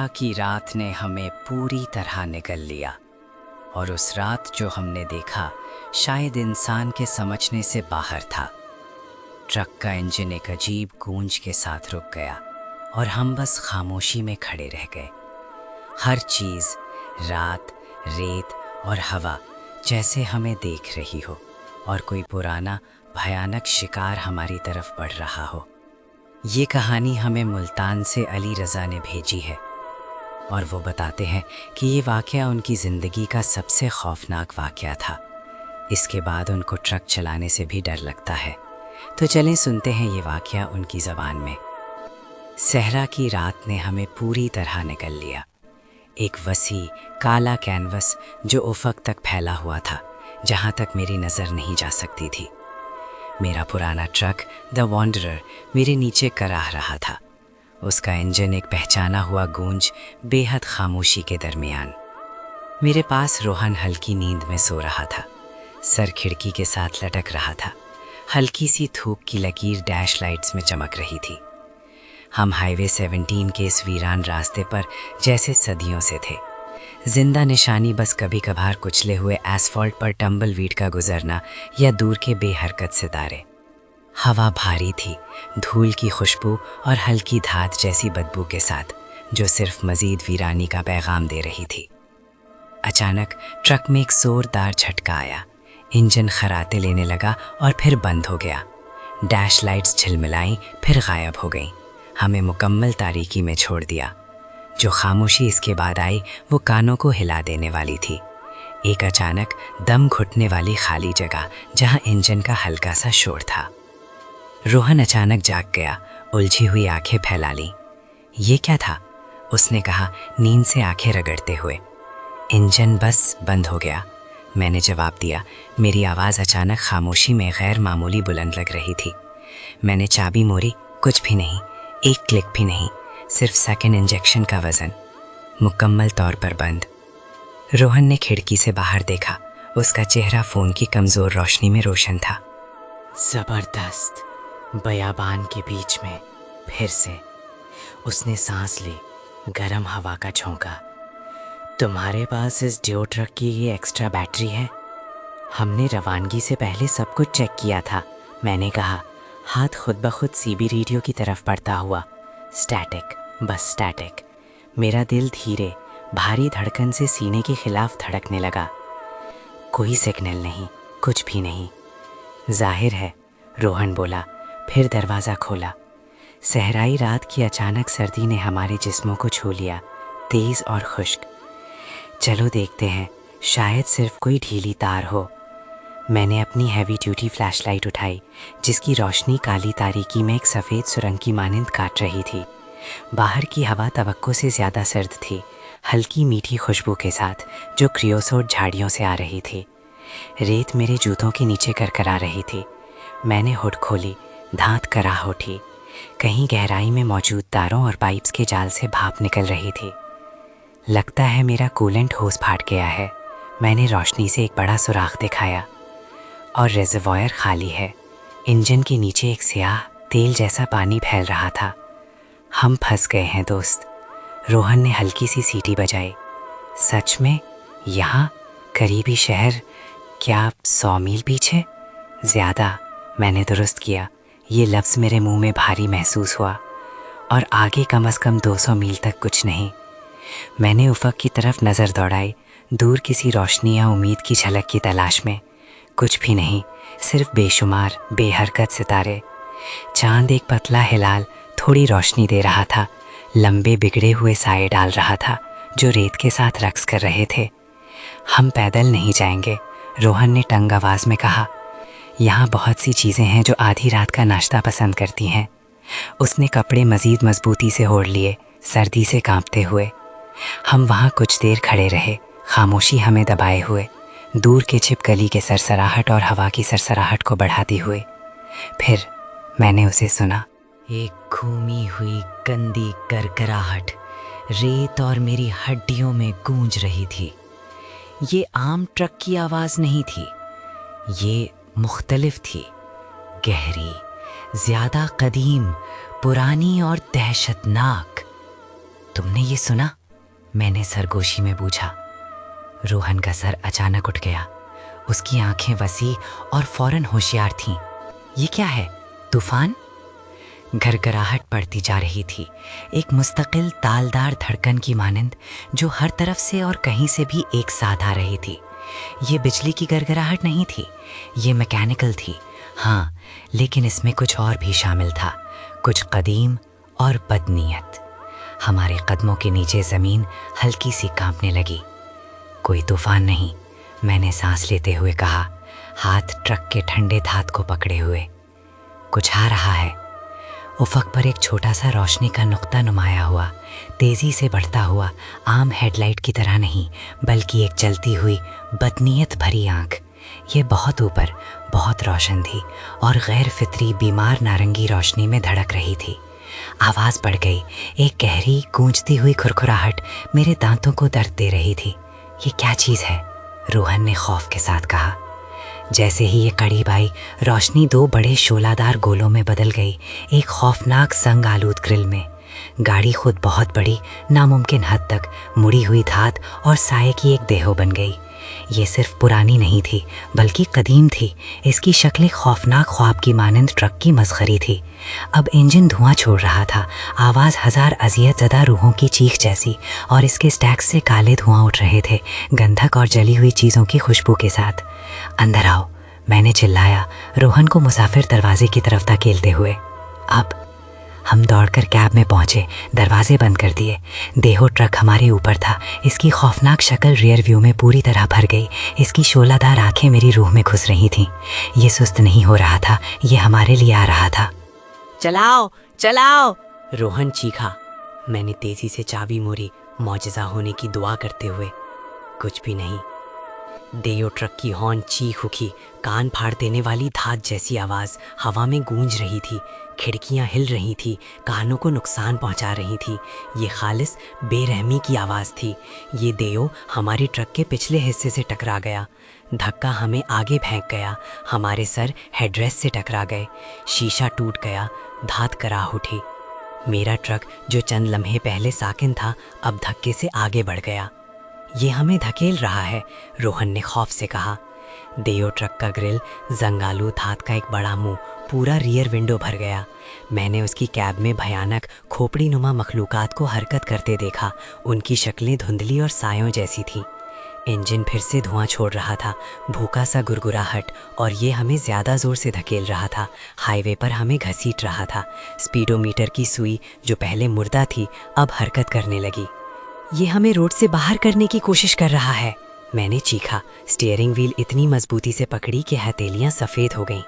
सहरा की रात ने हमें पूरी तरह निगल लिया और उस रात जो हमने देखा शायद इंसान के समझने से बाहर था। ट्रक का इंजन एक अजीब गूंज के साथ रुक गया और हम बस खामोशी में खड़े रह गए। हर चीज़, रात, रेत और हवा जैसे हमें देख रही हो और कोई पुराना भयानक शिकार हमारी तरफ बढ़ रहा हो। ये कहानी हमें मुल्तान से अली रज़ा ने भेजी है और वो बताते हैं कि ये वाक़या उनकी ज़िंदगी का सबसे खौफनाक वाक़या था। इसके बाद उनको ट्रक चलाने से भी डर लगता है। तो चलें सुनते हैं ये वाक़या उनकी ज़बान में। सहरा की रात ने हमें पूरी तरह निगल लिया। एक वसी काला कैनवस जो उफ़क़ तक फैला हुआ था, जहाँ तक मेरी नज़र नहीं जा सकती थी। मेरा पुराना ट्रक द वॉन्डरर मेरे नीचे कराह रहा था। उसका इंजन एक पहचाना हुआ गूंज बेहद खामोशी के दरमियान। मेरे पास रोहन हल्की नींद में सो रहा था। सर खिड़की के साथ लटक रहा था। हल्की सी धूप की लकीर डैश लाइट्स में चमक रही थी। हम हाईवे 17 के इस वीरान रास्ते पर जैसे सदियों से थे। जिंदा निशानी बस कभी कभार कुचले हुए एसफॉल्ट पर टम्बलवीड का गुजरना या दूर के बेहरकत सितारे। हवा भारी थी, धूल की खुशबू और हल्की धात जैसी बदबू के साथ, जो सिर्फ मजीद वीरानी का पैगाम दे रही थी। अचानक ट्रक में एक जोरदार झटका आया। इंजन खराटे लेने लगा और फिर बंद हो गया। डैश लाइट्स झिलमिलाईं, फिर गायब हो गईं। हमें मुकम्मल तारीकी में छोड़ दिया। जो खामोशी इसके बाद आई वो कानों को हिला देने वाली थी। एक अचानक दम घुटने वाली खाली जगह जहां इंजन का हल्का सा शोर था। रोहन अचानक जाग गया, उलझी हुई आंखें फैला लीं। ये क्या था? उसने कहा नींद से आंखें रगड़ते हुए। इंजन बस बंद हो गया, मैंने जवाब दिया। मेरी आवाज़ अचानक खामोशी में गैर मामूली बुलंद लग रही थी। मैंने चाबी मोड़ी, कुछ भी नहीं, एक क्लिक भी नहीं, सिर्फ सेकंड इंजेक्शन का वज़न। मुकम्मल तौर पर बंद। रोहन ने खिड़की से बाहर देखा। उसका चेहरा फ़ोन की कमज़ोर रोशनी में रोशन था। ज़बरदस्त। बयाबान के बीच में फिर से उसने सांस ली, गर्म हवा का झोंका। तुम्हारे पास इस ड्यू ट्रक की ये एक्स्ट्रा बैटरी है? हमने रवानगी से पहले सब कुछ चेक किया था, मैंने कहा, हाथ खुद ब खुद सीबी रेडियो की तरफ बढ़ता हुआ। स्टैटिक, बस स्टैटिक। मेरा दिल धीरे, भारी धड़कन से सीने के खिलाफ धड़कने लगा। कोई सिग्नल नहीं, कुछ भी नहीं। जाहिर है, रोहन बोला, फिर दरवाज़ा खोला। सहराई रात की अचानक सर्दी ने हमारे जिस्मों को छू लिया, तेज़ और खुश्क। चलो देखते हैं, शायद सिर्फ कोई ढीली तार हो। मैंने अपनी हैवी ड्यूटी फ्लैशलाइट उठाई, जिसकी रोशनी काली तारीकी में एक सफ़ेद सुरंग की मानिंद काट रही थी। बाहर की हवा तवक्को से ज़्यादा सर्द थी, हल्की मीठी खुशबू के साथ, जो क्रियोसोट झाड़ियों से आ रही थी। रेत मेरे जूतों के नीचे करकरा रही थी। मैंने हुड खोली, धात कराह उठी। कहीं गहराई में मौजूद तारों और पाइप्स के जाल से भाप निकल रही थी। लगता है मेरा कूलेंट होस फाट गया है। मैंने रोशनी से एक बड़ा सुराख दिखाया और रिजर्वॉयर खाली है। इंजन के नीचे एक स्याह तेल जैसा पानी फैल रहा था। हम फंस गए हैं दोस्त। रोहन ने हल्की सी सीटी बजाई। सच में? यहाँ करीबी शहर? क्या 100 मील पीछे? ज़्यादा, मैंने दुरुस्त किया। ये लफ्ज़ मेरे मुंह में भारी महसूस हुआ। और आगे कम से कम 200 मील तक कुछ नहीं। मैंने उफ़क़ की तरफ नज़र दौड़ाई, दूर किसी रोशनी या उम्मीद की झलक की तलाश में। कुछ भी नहीं, सिर्फ बेशुमार बेहरकत सितारे। चांद एक पतला हिलाल थोड़ी रोशनी दे रहा था, लंबे बिगड़े हुए साए डाल रहा था जो रेत के साथ रक्स कर रहे थे। हम पैदल नहीं जाएंगे, रोहन ने तंग आवाज़ में कहा। यहाँ बहुत सी चीज़ें हैं जो आधी रात का नाश्ता पसंद करती हैं। उसने कपड़े मज़ीद मजबूती से ओढ़ लिए, सर्दी से कांपते हुए। हम वहाँ कुछ देर खड़े रहे, खामोशी हमें दबाए हुए, दूर के छिपकली के सरसराहट और हवा की सरसराहट को बढ़ाती हुए। फिर मैंने उसे सुना। एक घूमी हुई गंदी करकराहट रेत और मेरी हड्डियों में गूंज रही थी। ये आम ट्रक की आवाज़ नहीं थी, ये मुख्तलिफ थी, गहरी, ज़्यादा कदीम, पुरानी और दहशतनाक। तुमने ये सुना? मैंने सरगोशी में पूछा। रोहन का सर अचानक उठ गया। उसकी आंखें वसी और फौरन होशियार थीं। ये क्या है? तूफान? घरघराहट बढ़ती जा रही थी, एक मुस्तकिल तालदार धड़कन की मानंद जो हर तरफ से और कहीं से भी एक साथ आ रही थी। ये बिजली की घरघराहट नहीं थी, ये मैकेनिकल थी। हाँ, लेकिन इसमें कुछ और भी शामिल था, कुछ कदीम और बदनीयत। हमारे कदमों के नीचे ज़मीन हल्की सी कांपने लगी। कोई तूफान नहीं, मैंने सांस लेते हुए कहा, हाथ ट्रक के ठंडे धात को पकड़े हुए। कुछ आ रहा है। उफक पर एक छोटा सा रोशनी का नुक्ता नुमाया हुआ, तेज़ी से बढ़ता हुआ, आम हेडलाइट की तरह नहीं, बल्कि एक जलती हुई बदनीयत भरी आँख। ये बहुत ऊपर, बहुत रोशन थी और गैर फितरी बीमार नारंगी रोशनी में धड़क रही थी। आवाज़ बढ़ गई, एक गहरी गूंजती हुई खुरखुराहट मेरे दांतों को दर्द दे रही थी। ये क्या चीज़ है? रोहन ने खौफ के साथ कहा। जैसे ही ये करीब आई, रोशनी दो बड़े शोलादार गोलों में बदल गई, एक खौफनाक संग आलूद ग्रिल में। गाड़ी खुद बहुत बड़ी, नामुमकिन हद तक मुड़ी हुई धात और साये की एक देहो बन गई। ये सिर्फ पुरानी नहीं थी, बल्कि कदीम थी। इसकी शक्ल खौफनाक ख्वाब की मानंद ट्रक की मसखरी थी। अब इंजन धुआं छोड़ रहा था, आवाज़ हजार अजियत ज़दा रूहों की चीख जैसी, और इसके स्टैक्स से काले धुआं उठ रहे थे, गंधक और जली हुई चीज़ों की खुशबू के साथ। अंदर आओ, मैंने चिल्लाया, रोहन को मुसाफिर दरवाजे की तरफ धकेलते हुए। अब हम दौड़कर कैब में पहुंचे, दरवाजे बंद कर दिए। देहो ट्रक हमारे ऊपर था, इसकी खौफनाक शक्ल रियर व्यू में पूरी तरह भर गई। इसकी शोलादार आंखें मेरी रूह में घुस रही थीं। ये सुस्त नहीं हो रहा था, ये हमारे लिए आ रहा था। चलाओ चलाओ, रोहन चीखा। मैंने तेजी से चाबी मोड़ी, मौजज़ा होने की दुआ करते हुए। कुछ भी नहीं। देयो ट्रक की हॉर्न चीख उठी, कान फाड़ देने वाली धात जैसी आवाज़ हवा में गूंज रही थी। खिड़कियां हिल रही थी, कानों को नुकसान पहुंचा रही थी। ये खालिस बेरहमी की आवाज़ थी। ये देयो हमारी ट्रक के पिछले हिस्से से टकरा गया। धक्का हमें आगे फेंक गया, हमारे सर हेडरेस्ट से टकरा गए। शीशा टूट गया, धात कराह उठी। मेरा ट्रक जो चंद लम्हे पहले साकिन था, अब धक्के से आगे बढ़ गया। ये हमें धकेल रहा है, रोहन ने खौफ से कहा। देयो ट्रक का ग्रिल, जंगालू धात का एक बड़ा मुंह, पूरा रियर विंडो भर गया। मैंने उसकी कैब में भयानक खोपड़ी नुमा मखलूकात को हरकत करते देखा। उनकी शक्लें धुंधली और सायों जैसी थीं। इंजन फिर से धुआं छोड़ रहा था, भूखा सा गुरगुराहट, और ये हमें ज़्यादा ज़ोर से धकेल रहा था। हाईवे पर हमें घसीट रहा था। स्पीडोमीटर की सुई, जो पहले मुर्दा थी, अब हरकत करने लगी। ये हमें रोड से बाहर करने की कोशिश कर रहा है, मैंने चीखा। स्टीयरिंग व्हील इतनी मजबूती से पकड़ी कि हथेलियां सफ़ेद हो गईं।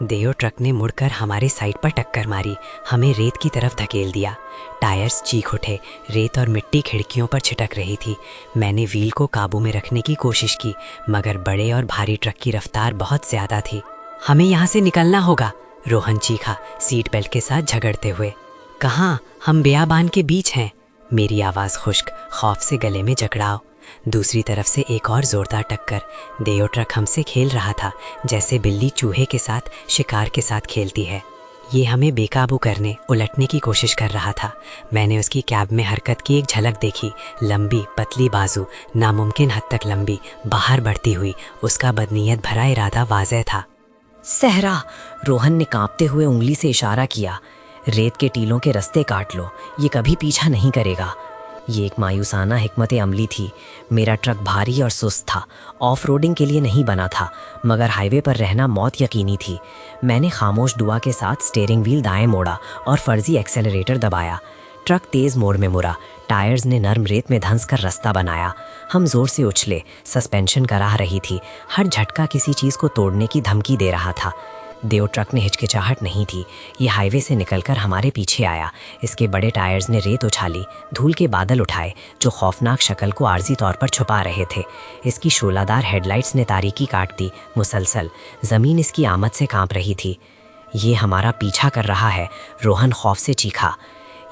देयो ट्रक ने मुड़कर हमारे साइड पर टक्कर मारी, हमें रेत की तरफ धकेल दिया। टायर्स चीख उठे, रेत और मिट्टी खिड़कियों पर छिटक रही थी। मैंने व्हील को काबू में रखने की कोशिश की, मगर बड़े और भारी ट्रक की रफ्तार बहुत ज़्यादा थी। हमें यहाँ से निकलना होगा, रोहन चीखा, सीट बेल्ट के साथ झगड़ते हुए। कहाँ? हम बेयाबान के बीच हैं। मेरी आवाज़ खुश्क, खौफ से गले में जकड़ाव। दूसरी तरफ से एक और ज़ोरदार टक्कर। देयो ट्रक हमसे खेल रहा था, जैसे बिल्ली चूहे के साथ, शिकार के साथ खेलती है। ये हमें बेकाबू करने, उलटने की कोशिश कर रहा था। मैंने उसकी कैब में हरकत की एक झलक देखी। लंबी पतली बाजू, नामुमकिन हद तक लंबी, बाहर बढ़ती हुई। उसका बदनीयत भरा इरादा वाज़ेह था। सहरा, रोहन ने कांपते हुए उंगली से इशारा किया। रेत के टीलों के रास्ते काट लो, ये कभी पीछा नहीं करेगा। ये एक मायूसाना हिकमत अमली थी। मेरा ट्रक भारी और सुस्त था, ऑफ रोडिंग के लिए नहीं बना था, मगर हाईवे पर रहना मौत यकीनी थी। मैंने खामोश दुआ के साथ स्टीयरिंग व्हील दाएं मोड़ा और फर्जी एक्सेलरेटर दबाया। ट्रक तेज़ मोड़ में मुड़ा, टायर्स ने नरम रेत में धंस कर रास्ता बनाया। हम जोर से उछले, सस्पेंशन कराह रही थी। हर झटका किसी चीज़ को तोड़ने की धमकी दे रहा था। देव ट्रक ने हिचकिचाहट नहीं थी। ये हाईवे से निकलकर हमारे पीछे आया। इसके बड़े टायर्स ने रेत उछाली, धूल के बादल उठाए जो खौफनाक शक्ल को आर्जी तौर पर छुपा रहे थे। इसकी शोलादार हेडलाइट्स ने तारीकी काट दी मुसलसल। ज़मीन इसकी आमद से कांप रही थी। ये हमारा पीछा कर रहा है, रोहन खौफ से चीखा।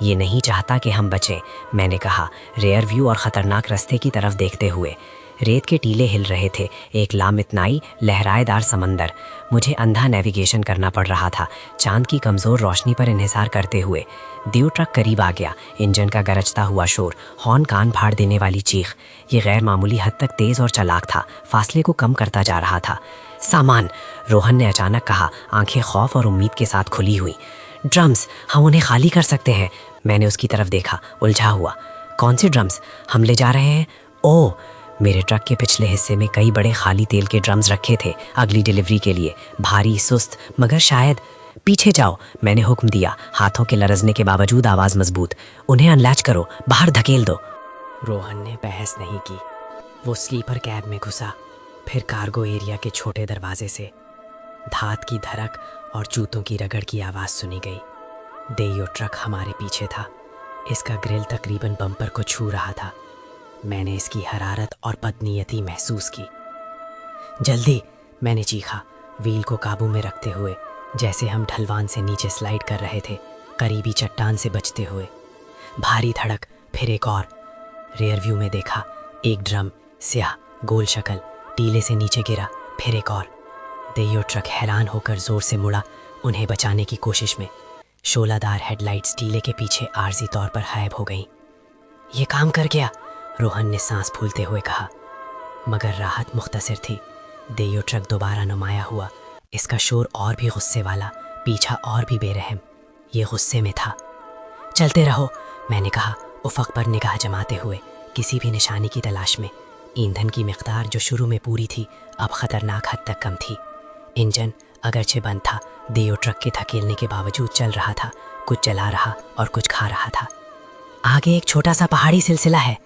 ये नहीं चाहता कि हम बचें, मैंने कहा, रेयर व्यू और ख़तरनाक रास्ते की तरफ देखते हुए। रेत के टीले हिल रहे थे, एक लामितनाई लहराएदार समंदर। मुझे अंधा नेविगेशन करना पड़ रहा था, चांद की कमज़ोर रोशनी पर इन्हिसार करते हुए। देव ट्रक करीब आ गया, इंजन का गरजता हुआ शोर, हॉर्न कान फाड़ देने वाली चीख। ये गैर मामूली हद तक तेज़ और चालाक था, फासले को कम करता जा रहा था। सामान, रोहन ने अचानक कहा, आंखें खौफ और उम्मीद के साथ खुली हुई। ड्रम्स, हम उन्हें खाली कर सकते हैं। मैंने उसकी तरफ देखा, उलझा हुआ। कौन से ड्रम्स? हम ले जा रहे हैं? ओह, मेरे ट्रक के पिछले हिस्से में कई बड़े खाली तेल के ड्रम्स रखे थे अगली डिलीवरी के लिए, भारी सुस्त मगर शायद। पीछे जाओ, मैंने हुक्म दिया, हाथों के लरजने के बावजूद आवाज़ मजबूत। उन्हें अनलैच करो, बाहर धकेल दो। रोहन ने बहस नहीं की। वो स्लीपर कैब में घुसा, फिर कार्गो एरिया के छोटे दरवाजे से धात की धड़क और जूतों की रगड़ की आवाज़ सुनी गई। देयो ट्रक हमारे पीछे था, इसका ग्रिल तकरीबन बम्पर को छू रहा था। मैंने इसकी हरारत और बदनीयती महसूस की। जल्दी, मैंने चीखा, व्हील को काबू में रखते हुए, जैसे हम ढलवान से नीचे स्लाइड कर रहे थे, करीबी चट्टान से बचते हुए। भारी धड़क, फिर एक और। रियर व्यू में देखा, एक ड्रम, स्याह गोल शक्ल, टीले से नीचे गिरा, फिर एक और। देयो ट्रक हैरान होकर जोर से मुड़ा, उन्हें बचाने की कोशिश में। शोलादार हेडलाइट्स टीले के पीछे आर्जी तौर पर गायब हो गईं। ये काम कर गया, रोहन ने सांस फूलते हुए कहा। मगर राहत मुख्तसर थी। देयो ट्रक दोबारा नुमाया हुआ, इसका शोर और भी गुस्से वाला, पीछा और भी बेरहम। ये गुस्से में था। चलते रहो, मैंने कहा, उफक पर निगाह जमाते हुए, किसी भी निशानी की तलाश में। ईंधन की मिक़दार जो शुरू में पूरी थी, अब ख़तरनाक हद तक कम थी। इंजन अगरचे बंद था, देयो ट्रक के धकेलने के बावजूद चल रहा था, कुछ जला रहा और कुछ खा रहा था। आगे एक छोटा सा पहाड़ी सिलसिला है,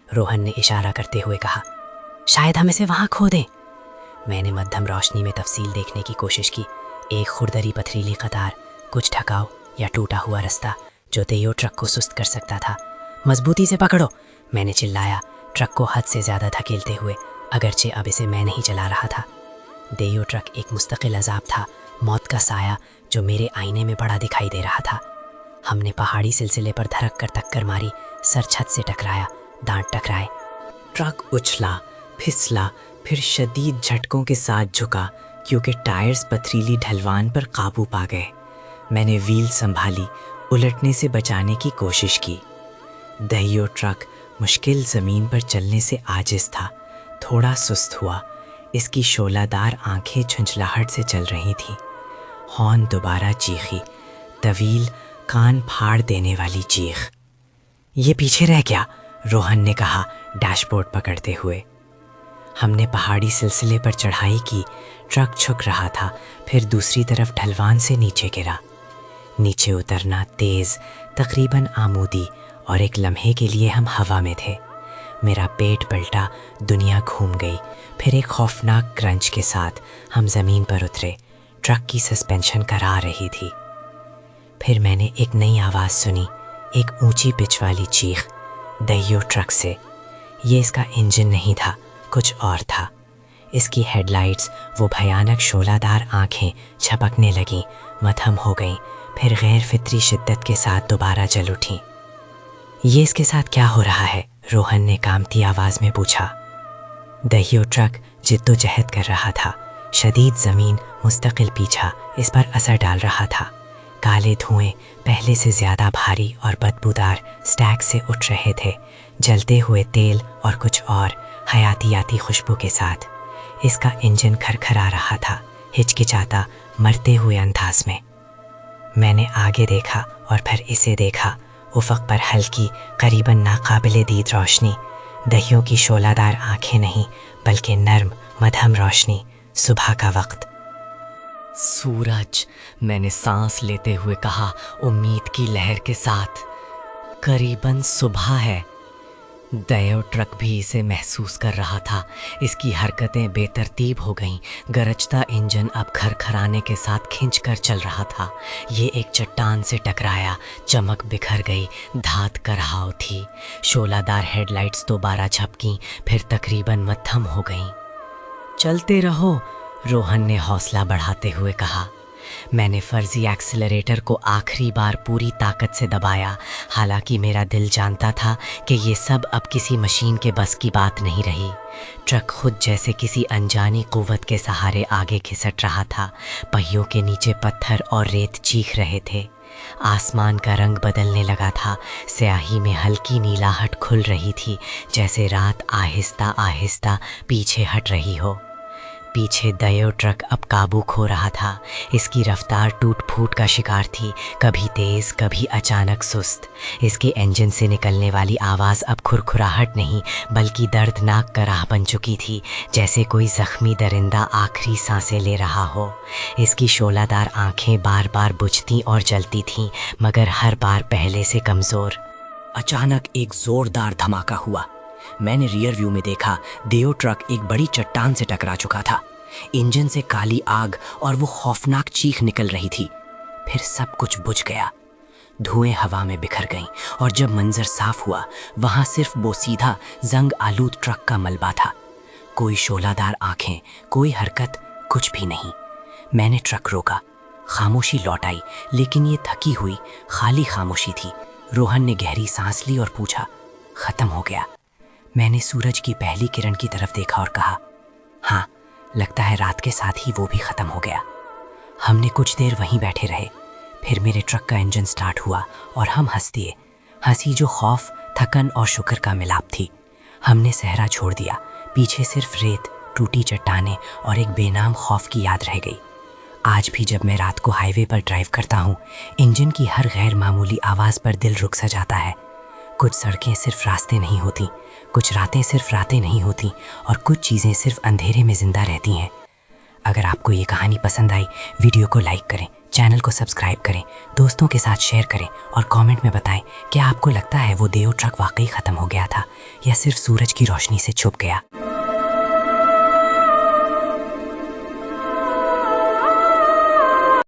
रोहन ने इशारा करते हुए कहा। शायद हम इसे वहाँ खो दें। मैंने मध्यम रोशनी में तफसील देखने की कोशिश की। एक खुरदरी पथरीली कतार, कुछ ढकाव या टूटा हुआ रास्ता जो देयो ट्रक को सुस्त कर सकता था। मजबूती से पकड़ो, मैंने चिल्लाया, ट्रक को हद से ज़्यादा धकेलते हुए, अगरचे अब इसे मैं नहीं चला रहा था। देयो ट्रक एक मुस्तकिल अजाब था, मौत का साया जो मेरे आईने में बड़ा दिखाई दे रहा था। हमने पहाड़ी सिलसिले पर धड़क कर टक्कर मारी, सर छत से टकराया, दांत टकराए। ट्रक उछला, फिसला, फिर शदीद झटकों के साथ झुका क्योंकि टायर्स पथरीली ढलवान पर काबू पा गए। मैंने व्हील संभाली, उलटने से बचाने की कोशिश की। दहियो ट्रक मुश्किल ज़मीन पर चलने से आजिज़ था, थोड़ा सुस्त हुआ। इसकी शोलादार आंखें झुंझलाहट से चल रही थीं। हॉर्न दोबारा चीखी, तवील, कान फाड़ देने वाली चीख। ये पीछे रह गया, रोहन ने कहा, डैशबोर्ड पकड़ते हुए। हमने पहाड़ी सिलसिले पर चढ़ाई की, ट्रक झुक रहा था, फिर दूसरी तरफ ढलवान से नीचे गिरा। नीचे उतरना तेज़, तकरीबन आमूदी, और एक लम्हे के लिए हम हवा में थे। मेरा पेट पलटा, दुनिया घूम गई। फिर एक खौफनाक क्रंच के साथ हम ज़मीन पर उतरे। ट्रक की सस्पेंशन करा रही थी। फिर मैंने एक नई आवाज़ सुनी, एक ऊंची पिच वाली चीख, दहियो ट्रक से। ये इसका इंजन नहीं था, कुछ और था। इसकी हेडलाइट्स, वो भयानक शोलादार आंखें झपकने लगीं, मध्यम हो गईं, फिर गैर फितरी शिद्दत के साथ दोबारा जल उठीं। ये इसके साथ क्या हो रहा है? रोहन ने कामती आवाज़ में पूछा। दहियो ट्रक जिद्दोजहद कर रहा था। शदीद ज़मीन, मुस्तकिल पीछा इस पर असर डाल रहा था। काले धुएं पहले से ज़्यादा भारी और बदबूदार स्टैक से उठ रहे थे, जलते हुए तेल और कुछ और हयातियाती खुशबू के साथ। इसका इंजन खरखरा रहा था, हिचकिचाता, मरते हुए अंदाज में। मैंने आगे देखा और फिर इसे देखा। उफ़क़ पर हल्की, करीबन नाकाबिले दीद रोशनी। दहियों की शोलादार आंखें नहीं, बल्कि नर्म, मध्यम रोशनी। सुबह का वक्त। सूरज, मैंने सांस लेते हुए कहा, उम्मीद की लहर के साथ। करीबन सुबह है। दयो ट्रक भी इसे महसूस कर रहा था। इसकी हरकतें बेतरतीब हो गईं। गरजता इंजन अब खरखराने के साथ खींच कर चल रहा था। ये एक चट्टान से टकराया, चमक बिखर गई, धात करहाव थी। शोलादार हेडलाइट्स दोबारा झपकीं, फिर तकरीबन मध्यम हो गईं। चलते रहो, रोहन ने हौसला बढ़ाते हुए कहा। मैंने फर्जी एक्सीलरेटर को आखिरी बार पूरी ताकत से दबाया, हालांकि मेरा दिल जानता था कि ये सब अब किसी मशीन के बस की बात नहीं रही। ट्रक खुद जैसे किसी अनजानी कुव्वत के सहारे आगे खिसट रहा था। पहियों के नीचे पत्थर और रेत चीख रहे थे। आसमान का रंग बदलने लगा था। स्याही में हल्की नीलाहट खुल रही थी, जैसे रात आहिस्ता आहिस्ता पीछे हट रही हो। पीछे दयो ट्रक अब काबू खो रहा था। इसकी रफ्तार टूट फूट का शिकार थी, कभी तेज कभी अचानक सुस्त। इसके इंजन से निकलने वाली आवाज़ अब खुरखुराहट नहीं बल्कि दर्दनाक कराह बन चुकी थी, जैसे कोई जख्मी दरिंदा आखिरी सांसें ले रहा हो। इसकी शोलादार आंखें बार बार बुझती और जलती थीं, मगर हर बार पहले से कमज़ोर। अचानक एक जोरदार धमाका हुआ। मैंने रियर व्यू में देखा, देओ ट्रक एक बड़ी चट्टान से टकरा चुका था। इंजन से काली आग और वो खौफनाक चीख निकल रही थी। फिर सब कुछ बुझ गया। धुएं हवा में बिखर गईं और जब मंजर साफ हुआ, वहां सिर्फ बोसीधा जंग आलूद ट्रक का मलबा था। कोई शोलादार आंखें, कोई हरकत, कुछ भी नहीं। मैंने ट्रक रोका, खामोशी लौट आई, लेकिन ये थकी हुई खाली खामोशी थी। रोहन ने गहरी सांस ली और पूछा, खत्म हो गया? मैंने सूरज की पहली किरण की तरफ देखा और कहा, हाँ, लगता है रात के साथ ही वो भी ख़त्म हो गया। हमने कुछ देर वहीं बैठे रहे। फिर मेरे ट्रक का इंजन स्टार्ट हुआ और हम हंस दिए। हंसी जो खौफ, थकन और शुक्र का मिलाप थी। हमने सहरा छोड़ दिया। पीछे सिर्फ रेत, टूटी चट्टानें और एक बेनाम खौफ की याद रह गई। आज भी जब मैं रात को हाईवे पर ड्राइव करता हूँ, इंजन की हर गैर मामूली आवाज़ पर दिल रुक सा जाता है। कुछ सड़कें सिर्फ रास्ते नहीं होती, कुछ रातें सिर्फ रातें नहीं होती और कुछ चीज़ें सिर्फ अंधेरे में ज़िंदा रहती हैं। अगर आपको ये कहानी पसंद आई, वीडियो को लाइक करें, चैनल को सब्सक्राइब करें, दोस्तों के साथ शेयर करें और कमेंट में बताएं क्या आपको लगता है वो देओ ट्रक वाकई ख़त्म हो गया था या सिर्फ सूरज की रोशनी से छुप गया।